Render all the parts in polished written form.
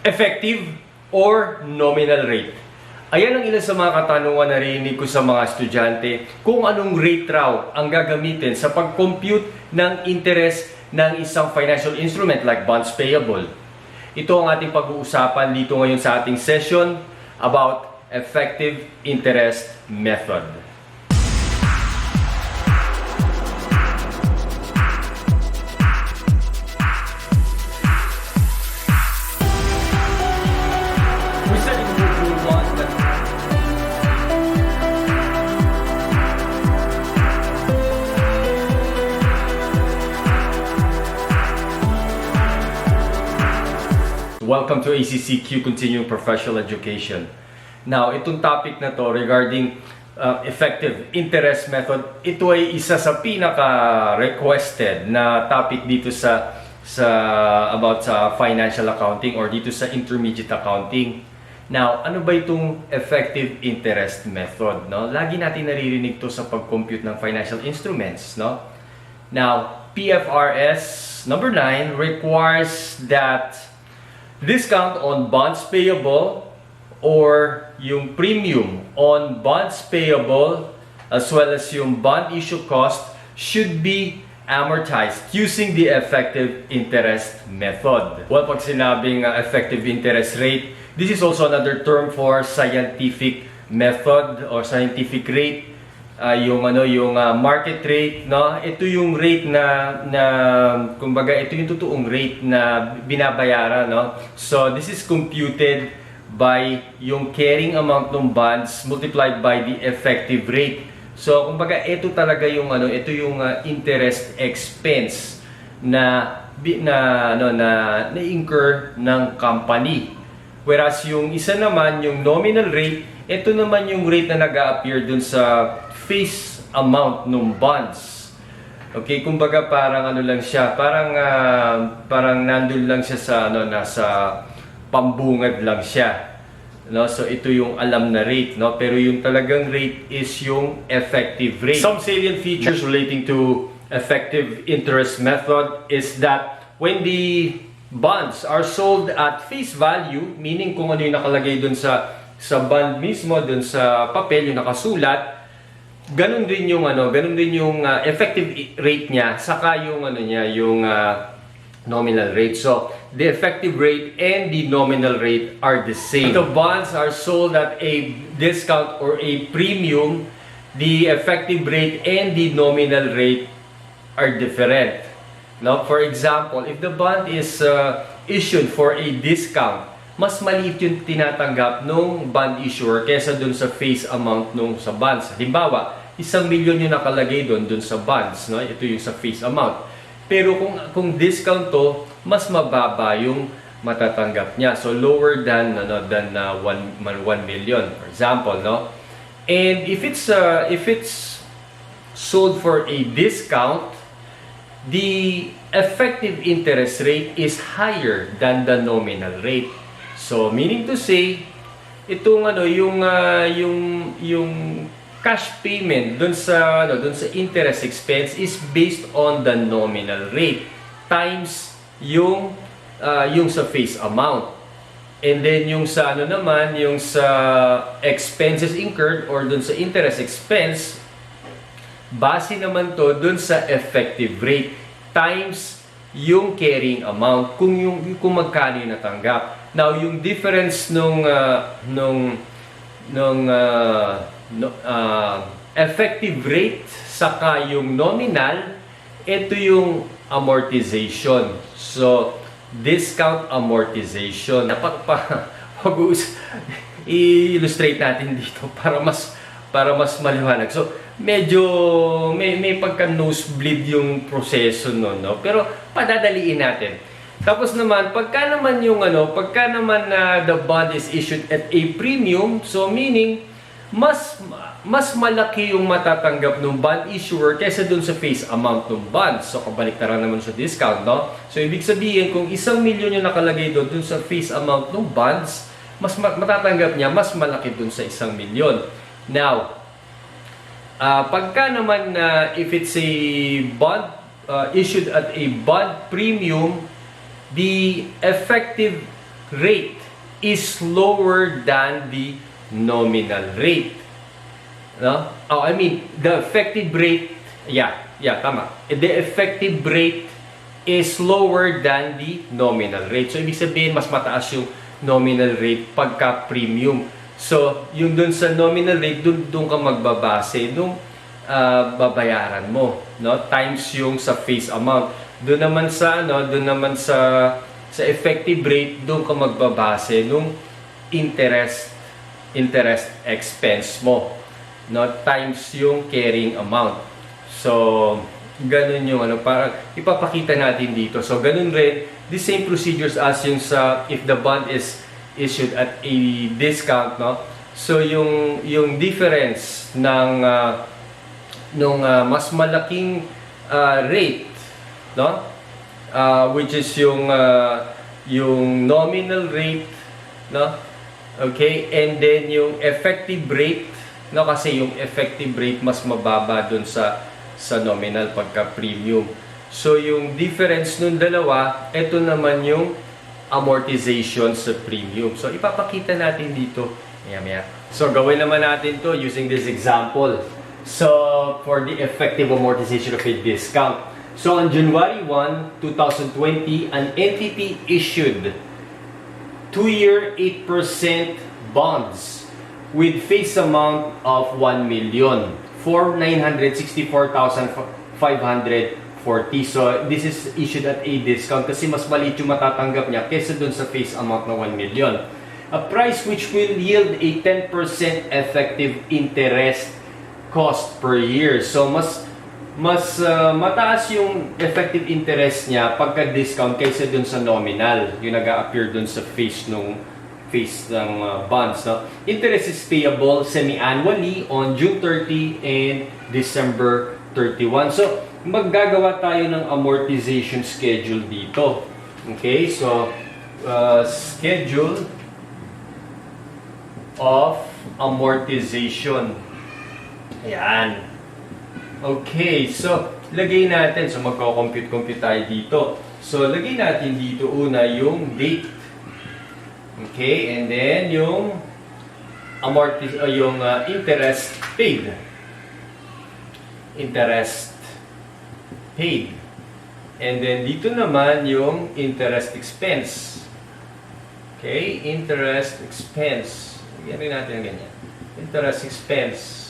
Effective or nominal rate? Ayan ang ilan sa mga katanungan na narinig ko sa mga estudyante kung anong rate raw ang gagamitin sa pag-compute ng interest ng isang financial instrument like bonds payable. Ito ang ating pag-uusapan dito ngayon sa ating session about effective interest method. Welcome to ACCQ Continuing Professional Education. Now, itong topic na to regarding effective interest method, ito ay isa sa pinaka-requested na topic dito sa financial accounting or dito sa intermediate accounting. Now, ano ba itong effective interest method? No? Lagi natin naririnig to sa pag-compute ng financial instruments. No? Now, PFRS number 9 requires that discount on bonds payable or yung premium on bonds payable as well as yung bond issue cost should be amortized using the effective interest method. Well, pag sinabing effective interest rate, this is also another term for scientific method or scientific rate. Yung market rate, no? Ito yung rate na kumbaga ito yung totoong rate na binabayaran, no? So this is computed by yung carrying amount ng bonds multiplied by the effective rate. So kumbaga ito talaga yung ito yung interest expense na incur ng company. Whereas yung isa naman, yung nominal rate, ito naman yung rate na nag-a-appear dun sa face amount ng bonds. Okay, kumbaga parang lang siya, parang nandun lang siya sa nasa pambungad lang siya. No, so ito yung alam na rate, no? Pero yung talagang rate is yung effective rate. Some salient features relating to effective interest method is that when the bonds are sold at face value, meaning kung ano yung nakalagay dun sa bond mismo, dun sa papel yung nakasulat, ganun din yung effective rate niya, saka yung yung nominal rate. So the effective rate and the nominal rate are the same. If the bonds are sold at a discount or a premium, the effective rate and the nominal rate are different. Now, for example, if the bond is issued for a discount, mas maliit yung tinatanggap nung bond issuer kesa dun sa face amount nung sa bonds. Halimbawa, 1 milyon yung nakalagay dun sa bonds, no? Ito yung sa face amount. Pero kung discount to, mas mababa yung matatanggap niya. So lower than 1 million, for example, no? And if it's sold for a discount, the effective interest rate is higher than the nominal rate. So meaning to say, itong yung cash payment dun sa interest expense is based on the nominal rate times yung sa face amount. And then yung sa yung sa expenses incurred or dun sa interest expense, base naman to dun sa effective rate times yung carrying amount kung magkano yung natanggap. Now, yung difference nung effective rate saka yung nominal, ito yung amortization. So, discount amortization. I-illustrate natin dito para mas maliwanag. So, medyo may pagka-nosebleed yung proseso no? Pero padadaliin natin. Tapos naman, pagka naman the bond is issued at a premium, so meaning mas malaki yung matatanggap ng bond issuer kaysa dun sa face amount ng bond. So kabaliktaran naman sa discount, no? So ibig sabihin, kung 1 milyon yung nakalagay dun sa face amount ng bonds, mas matatanggap niya mas malaki dun sa 1 milyon. Now, pagka naman if it's a bond issued at a bond premium, the effective rate is lower than the nominal rate. No? Oh, I mean, the effective rate, tama. The effective rate is lower than the nominal rate. So, ibig sabihin, mas mataas yung nominal rate pagka premium. So, yung dun sa nominal rate, dun ka magbabase nung babayaran mo, no? Times yung sa face amount. Doon naman sa effective rate, doon ka magbabase nung interest expense mo, no? Times yung carrying amount. So, ganun yung para ipapakita natin dito. So, ganun rin, the same procedures as yung sa if the bond is issued at a discount, no? So, yung difference ng mas malaking rate, no? Which is yung nominal rate, no? Okay, and then yung effective rate, no? Kasi yung effective rate mas mababa dun sa nominal pagka premium. So yung difference nung dalawa, ito naman yung amortization sa premium. So ipapakita natin dito maya. So gawin naman natin to using this example. So for the effective amortization of a discount. So on January 1, 2020, an entity issued 2-year 8% bonds with face amount of 1 million for 964,540. So this is issued at a discount kasi mas maliit yung matatanggap niya kaysa dun sa face amount na 1 million. A price which will yield a 10% effective interest cost per year. So mas mataas yung effective interest niya pagka-discount kaysa dun sa nominal, yung nag-a-appear dun sa face ng bonds. No? Interest is payable semi-annually on June 30 and December 31. So, maggagawa tayo ng amortization schedule dito. Okay, so schedule of amortization. Ayan. Okay, so lagay natin. So magko-compute tayo dito. So lagay natin dito una yung date. Okay, and then yung interest paid. Interest paid. And then dito naman yung interest expense. Okay, interest expense. Lagyan rin natin ganyan. Interest expense.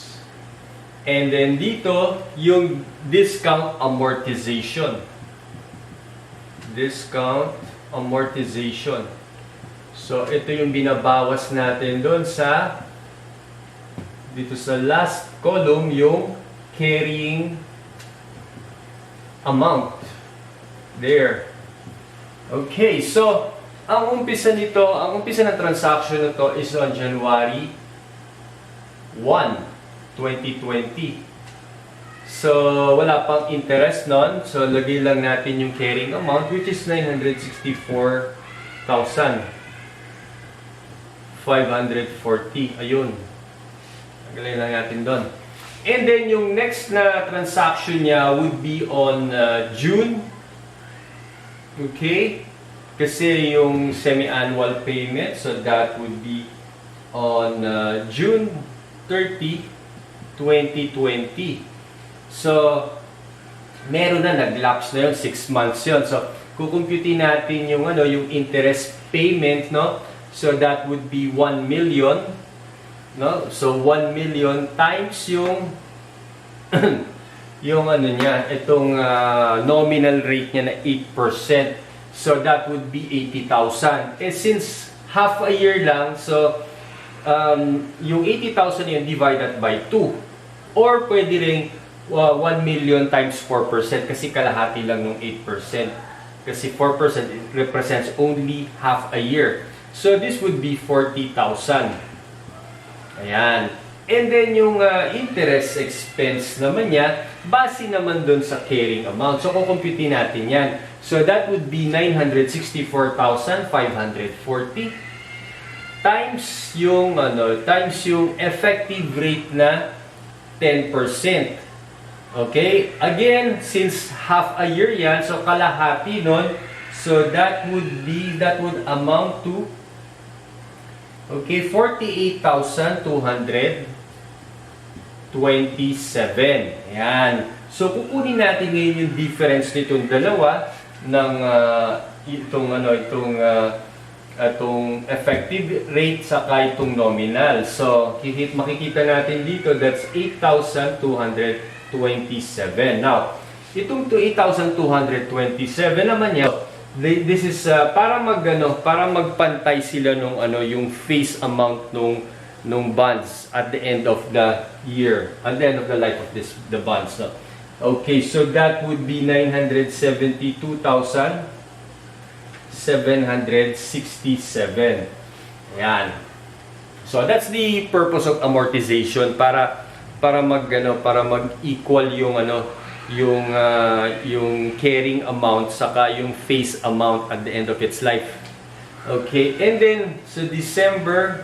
And then dito, yung discount amortization. Discount amortization. So, ito yung binabawas natin doon dito sa last column, yung carrying amount. There. Okay, so, ang umpisa ng transaction na to is on January 1. 2020. So, wala pang interest nun. So, lagay lang natin yung carrying amount which is 964,540. Ayun. Lagay lang natin doon. And then, yung next na transaction niya would be on June. Okay? Kasi yung semi-annual payment, so that would be on June 30, 2020. So, meron na, nag-lapse na yun, 6 months yun. So, kukumputin natin yung interest payment, no? So, that would be 1 million, no? So, 1 million times yung itong nominal rate niya na 8%. So, that would be 80,000. And since half a year lang, so, yung 80,000 yun divided by 2. Or pwede rin 1 million times 4% kasi kalahati lang ng 8%. Kasi 4% it represents only half a year. So this would be 40,000. Ayan. And then yung interest expense naman niya, base naman dun sa carrying amount. So kukumputin natin yan. So that would be 964,540 times yung effective rate na 10%. Okay? Again, since half a year yan, so kalahati nun, So that would amount to, okay, 48,227. Yan. So kukunin natin ngayon yung difference nitong dalawa ng itong effective rate saka itong nominal. So makikita natin dito, that's 8,227. Now, itong 8,227 naman yan, this is para magpantay sila nung yung face amount nung bonds at the end of the year, at the end of the life of the bonds. No? Okay, so that would be 972,767. Ayan. So that's the purpose of amortization, para mag-equal yung carrying amount saka yung face amount at the end of its life. Okay, and then so December,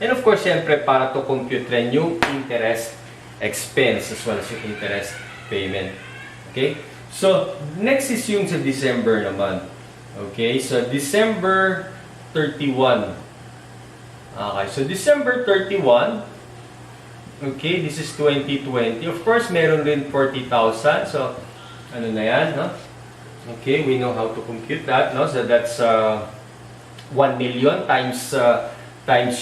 and of course syempre para to compute rin yung interest expense as well as yung interest payment. Okay, so next is yung sa December naman. Okay, so December 31. Okay, so December 31, okay, this is 2020. Of course, meron din 40,000. So, ano na yan, no? Okay, we know how to compute that, no? So, that's 1 million times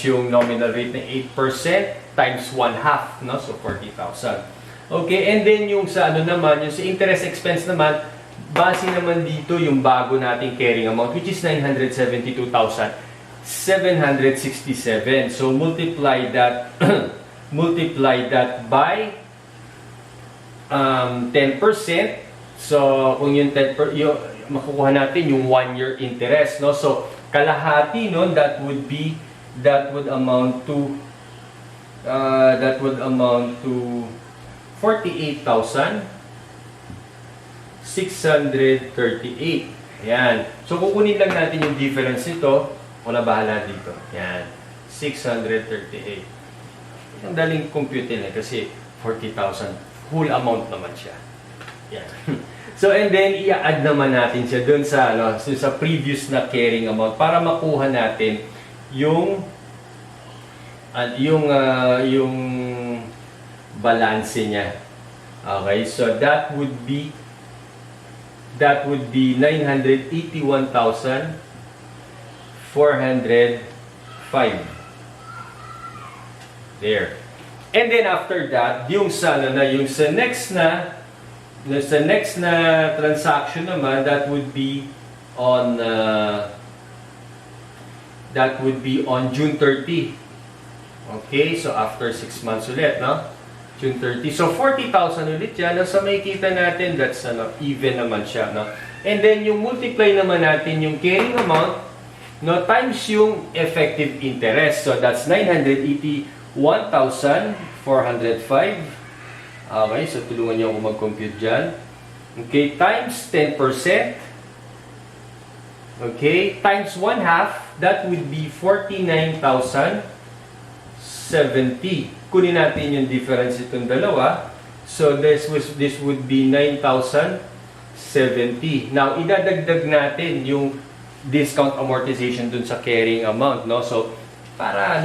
yung nominal rate na 8% times 1/2, no? So, 40,000. Okay, and then yung sa naman, yung sa interest expense naman, base naman dito yung bago nating carrying amount, which is 972,767. So, multiply that by 10%. So, kung yung 10%, makukuha natin yung 1-year interest, no? So, kalahati nun, that would amount to 48,638. Ayan. So, kukunin lang natin yung difference nito. Wala bahala dito. Ayan. 638. Ang daling computin kasi 40,000. Whole amount naman siya. Ayan. So, and then, i-add naman natin siya dun sa, sa previous na carrying amount para makuha natin yung balance niya. Okay, so that would be 981,405. There. And then after that, yung sa next na transaction naman, that would be on June 30. Okay, so after 6 months ulit, no? June 30. So 40,000 ulit yan. So makikita natin, that's even naman siya, no? And then yung multiply naman natin yung carrying amount, no, times yung effective interest. So that's 981,405. Okay, so tulungan niyo ako mag-compute dyan. Okay, times 10%. Okay, times 1/2, that would be 49,070. Kunin natin yung difference itong dalawa. So this would be 9,070. Now, idadagdag natin yung discount amortization dun sa carrying amount, no? So, para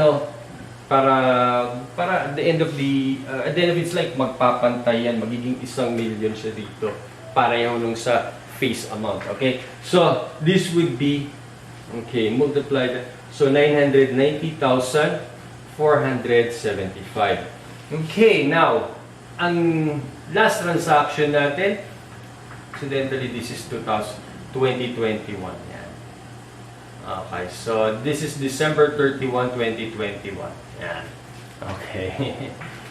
at the end of it's like magpapantay yan, magiging 1 million siya dito. Pareho nung sa face amount, okay? So, this would be, okay, multiply that. So, 990,475. Okay, now, ang last transaction natin, incidentally, this is 2021. Yan. Okay, so this is December 31, 2021. Yan. Okay.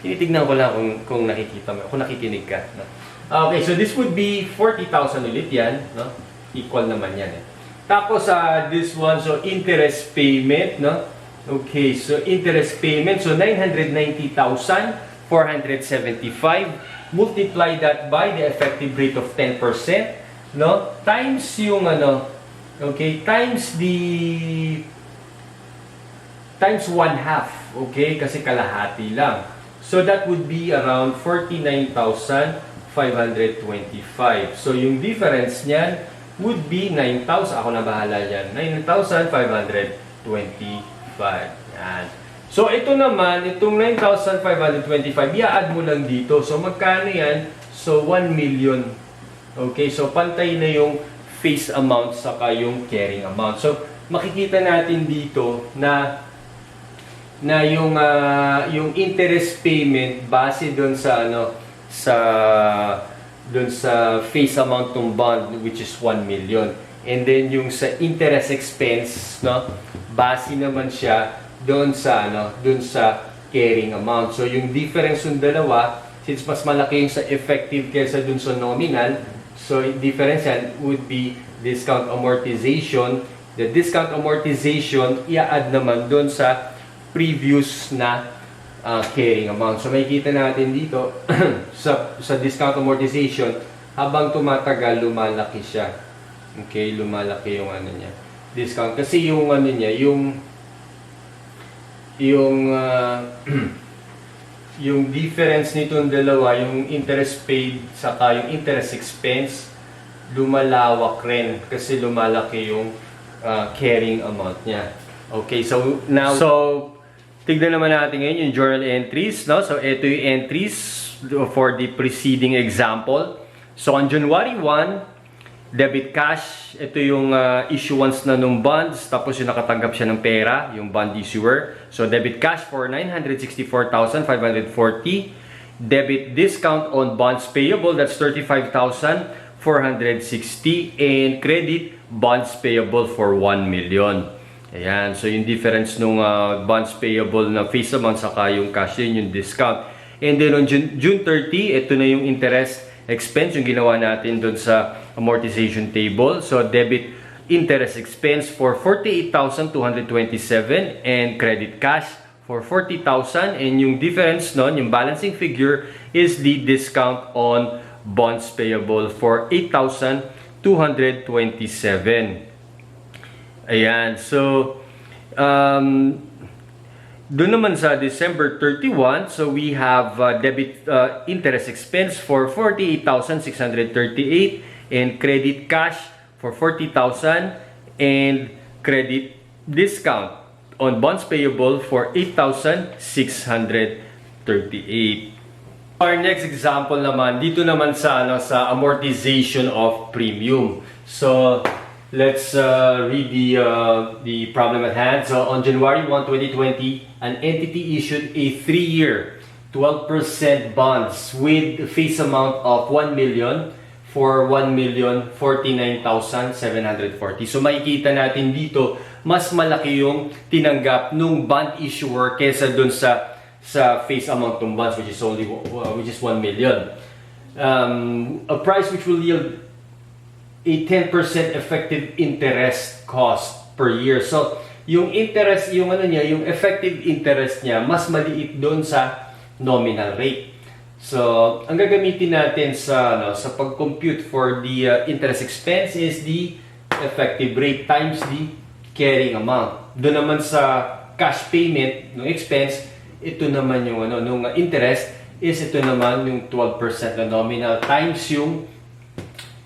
Tinitignan ko lang kung nakikita mo, kung nakikinig ka. No? Okay, so this would be 40,000 ulit yan. No? Equal naman yan. Eh. Tapos, this one, so interest payment, no? Okay, so interest payment, so 990,475. Multiply that by the effective rate of 10%, no? Times yung okay, times 1/2, okay? Kasi kalahati lang. So that would be around 49,525. So yung difference niyan would be 9,000. Ako na bahala dyan. 9,525. Yan. So, ito naman, itong 9,525, i-add mo lang dito. So, magkano yan? So, 1 million. Okay, so pantay na yung face amount saka yung carrying amount. So, makikita natin dito na yung interest payment base doon sa face amount ng bond, which is 1 million. And then yung sa interest expense, no, base naman siya doon sa carrying amount. So yung difference ng dalawa, since mas malaki yung sa effective kaysa doon sa nominal, so yung difference yan would be discount amortization. The discount amortization i-add naman doon sa previous na carrying amount. So makikita natin dito sa discount amortization, habang tumatagal lumalaki siya. Okay, lumalaki yung niya, discount, kasi yung niya, yung difference nitong dalawa, yung interest paid saka yung interest expense, lumalawak rin kasi lumalaki yung carrying amount niya. Okay, so now, tignan naman natin ngayon yung journal entries, no? So ito yung entries for the preceding example. So on January 1, debit cash, ito yung issuance na nung bonds, tapos yung nakatanggap siya ng pera, yung bond issuer. So debit cash for 964,540. Debit discount on bonds payable, that's 35,460. And credit bonds payable for 1 million. Ayan, so yung difference nung bonds payable na face amount saka yung cash, yun yung discount. And then on June 30, ito na yung interest expense, yung ginawa natin doon sa amortization table. So debit interest expense for 48,227 and credit cash for 40,000, and yung difference nun, yung balancing figure, is the discount on bonds payable for 8,227. Ayan, so doon naman sa December 31, so we have debit interest expense for 48,638 and credit cash for 40,000 and credit discount on bonds payable for 8,638. Our next example naman, dito naman sa amortization of premium. So let's read the problem at hand. So on January 1, 2020, an entity issued a 3-year 12% bonds with face amount of 1 million for 1,049,740. So makikita natin dito, mas malaki yung tinanggap nung bond issuer kesa dun sa face amount ng bonds, which is 1 million. A price which will yield a 10% effective interest cost per year. So, yung interest, yung effective interest niya, mas maliit doon sa nominal rate. So, ang gagamitin natin sa pag-compute for the interest expense is the effective rate times the carrying amount. Doon naman sa cash payment ng expense, ito naman yung nung interest is ito naman yung 12% na nominal times yung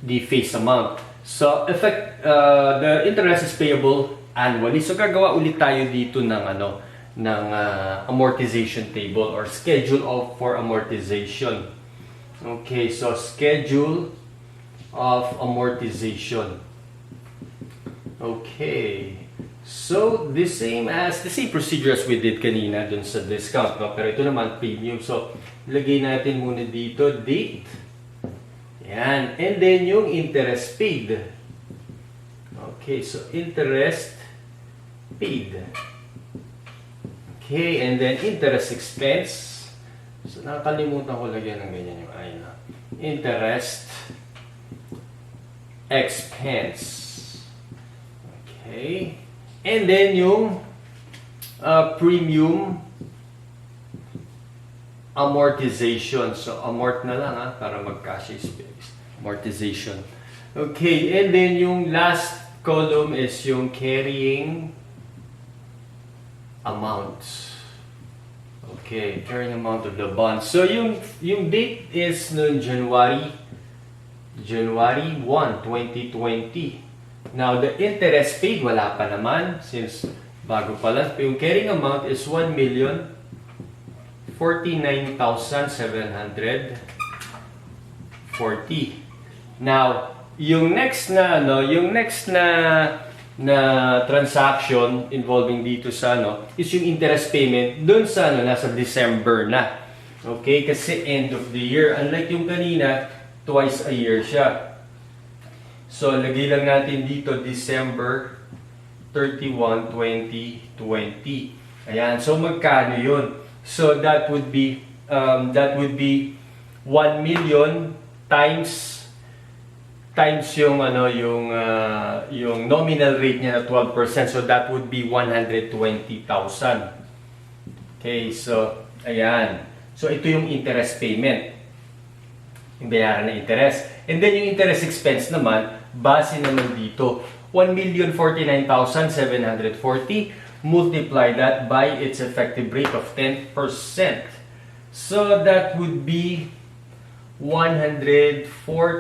the face amount. So, the interest is payable annually. So, gagawa ulit tayo dito ng amortization table or schedule for amortization. Okay, so schedule of amortization. Okay. So, the same procedure as we did kanina dun sa discount, no? Pero ito naman premium. So, lagay natin muna dito date. Yan. And then yung interest paid. Okay, so interest paid. Okay, and then interest expense. So nakakalimutan ko lagyan ng ganyan yung I na. Interest expense. Okay. And then yung premium amortization. So amort na lang para mag-cash space. Amortization. Okay, and then yung last column is yung carrying amount. Okay, carrying amount of the bond. So yung date is noong January January 1, 2020. Now, the interest paid, wala pa naman since bago pa lang. Yung carrying amount is 1,049,740. Now, yung next na transaction involving dito sa is yung interest payment doon sa nasa December na. Okay, kasi end of the year. Unlike yung kanina, twice a year siya. So, lagay lang natin dito December 31, 2020. Ayan, so magkano yun? So, that would be 1 million times yung yung nominal rate niya na 12%, so that would be 120,000. Okay, so ayan. So ito yung interest payment. Yung bayaran na interest. And then yung interest expense naman, base naman dito, 1,049,740, multiply that by its effective rate of 10%. So that would be 104,974.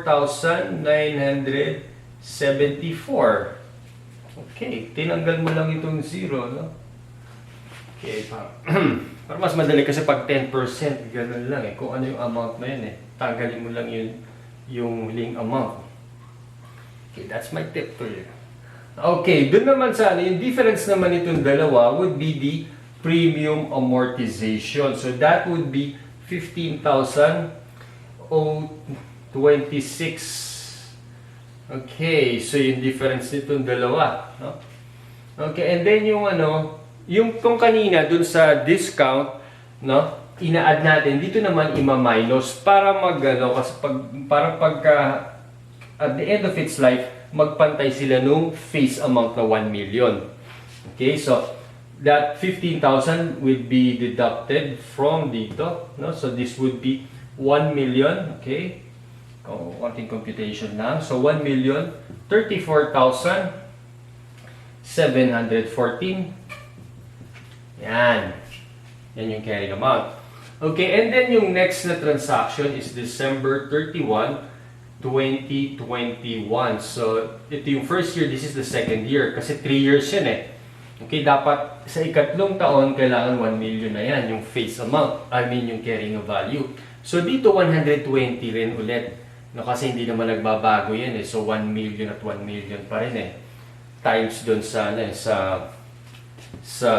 Okay, tinanggal mo lang itong 0, no? Okay, para mas madali kasi pag 10%, ganun lang eh. Kung ano yung amount na yun eh. Tanggalin mo lang yung huling amount. Okay, that's my tip for you. Okay, dun naman sa yung difference naman itong dalawa would be the premium amortization. So that would be 15,026. Okay, so yung difference nitong dalawa, no? Okay, and then yung yung kung kanina dun sa discount, no? Ina-add natin dito naman ima-minus para kasi pagka at the end of its life magpantay sila nung face amount na 1 million. Okay, so that 15,000 would be deducted from dito, no? So this would be 1 million, okay? Konting computation lang. So 1,034,714. Yan. Yan yung carrying amount. Okay, and then yung next na transaction is December 31, 2021. So ito yung first year, this is the second year kasi 3 years yan eh. Okay, dapat sa ikatlong taon, kailangan 1 million na yan, yung face amount. I mean, yung carrying value. So, dito 120 rin ulit. No, kasi hindi naman nagbabago yan eh. So, 1 million at 1 million pa rin eh. Times doon sa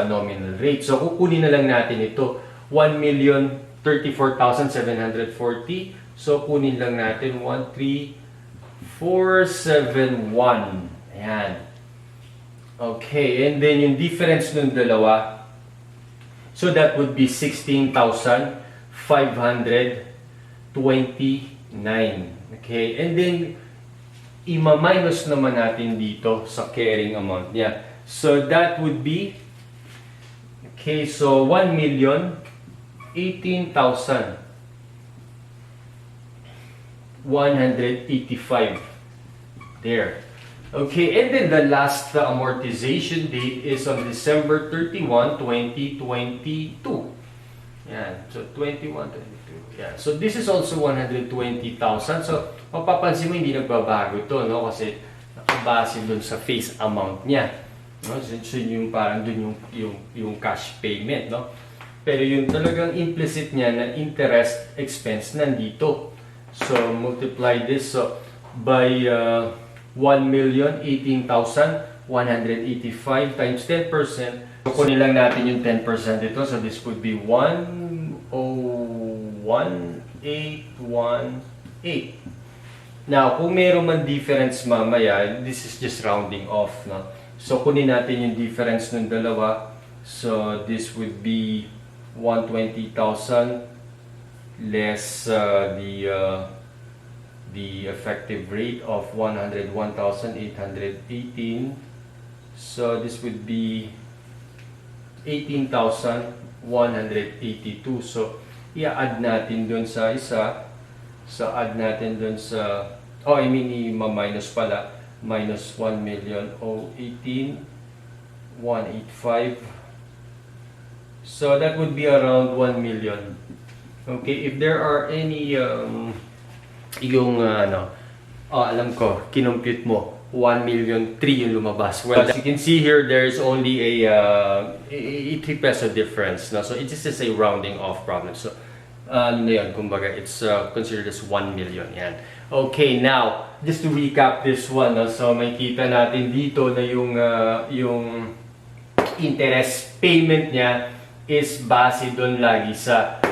nominal rate. So, kukunin na lang natin ito. 1,034,740. So, kunin lang natin 13,471. Ayan. Okay, and then yung difference ng dalawa, so that would be 16,529. Okay, and then ima-minus naman natin dito sa carrying amount niya. So that would be, okay, so 1,018,185 there. Okay, and then the last amortization date is on December 31, 2022. Yan. So, 21, 22. Yeah. So, this is also 120,000. So, mapapansin mo, hindi nagbabago to, no? Kasi, nakabase dun sa face amount niya. No? So, yung parang dun yung cash payment, no? Pero yung talagang implicit niya na interest expense nandito. So, multiply this by 1,018,185 times 10%. So, kunin lang natin yung 10% dito. So, this would be 101,818. Now, kung meron man difference mamaya, this is just rounding off. No? So, kunin natin yung difference ng dalawa. So, this would be 120,000 less the effective rate of 101,818. So this would be 18,182. So i-add natin dun sa isa. So add natin dun sa, i-minus pala. Minus 1,018,185. So that would be around 1 million. Okay, if there are any Alam ko, kinompute mo. 1,000,003 yung lumabas. Well, as you can see here, there's only a 3 peso difference. No? So it is just a rounding off problem. So, ano yun, kumbaga, it's considered as 1 million. Yan. Okay, now, just to recap this one. No? So, may kita natin dito na yung interest payment niya is base doon lagi sa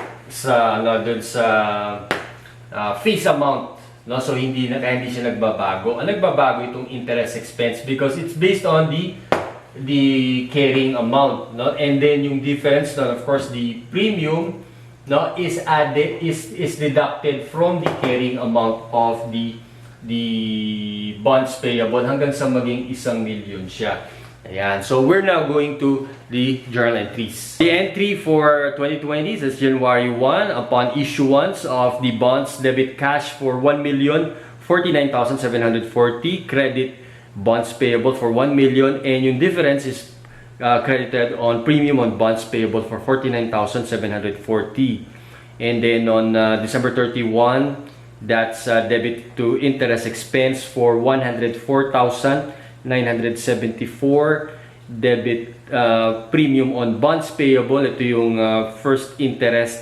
face amount. No, so kaya hindi siya nagbabago. Ang nagbabago itong interest expense because it's based on the carrying amount, no? And then yung difference, no, of course, the premium, no, is deducted from the carrying amount of the bonds payable hanggang sa maging 1,000,000 siya. Ayan. So we're now going to the journal entries. The entry for 2020 is January 1 upon issuance of the bonds debit cash for 1,049,740, credit bonds payable for 1 million, and yung difference is credited on premium on bonds payable for 49,740. And then on December 31, that's debit to interest expense for 104,974, debit premium on bonds payable. Ito yung first interest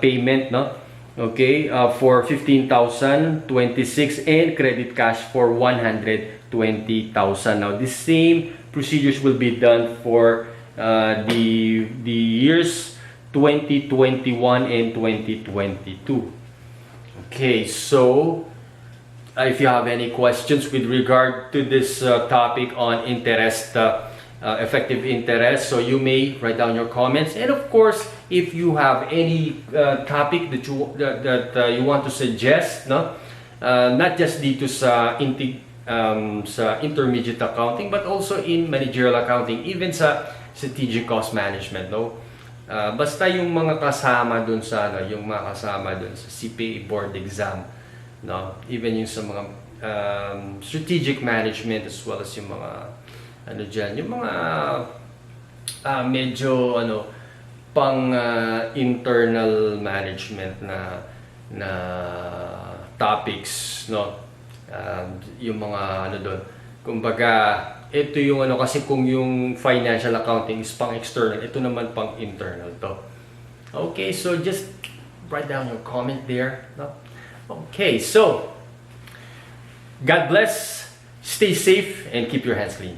payment, no? Okay, for 15,026, and credit cash for 120,000. Now, the same procedures will be done for the years 2021 and 2022. Okay, so if you have any questions with regard to this topic on interest, effective interest, so you may write down your comments. And of course, if you have any topic that you want to suggest, no, not just dito sa intermediate accounting, but also in managerial accounting, even sa strategic cost management, no. Basta yung mga kasama dun sa CPA board exam. No, even yung sa mga strategic management, as well as yung mga yung mga medyo pang internal management na topics, no. Yung mga doon, kumbaga ito yung kasi kung yung financial accounting is pang external, ito naman pang internal to. Okay, so just write down your comment there, no. Okay, so God bless, stay safe, and keep your hands clean.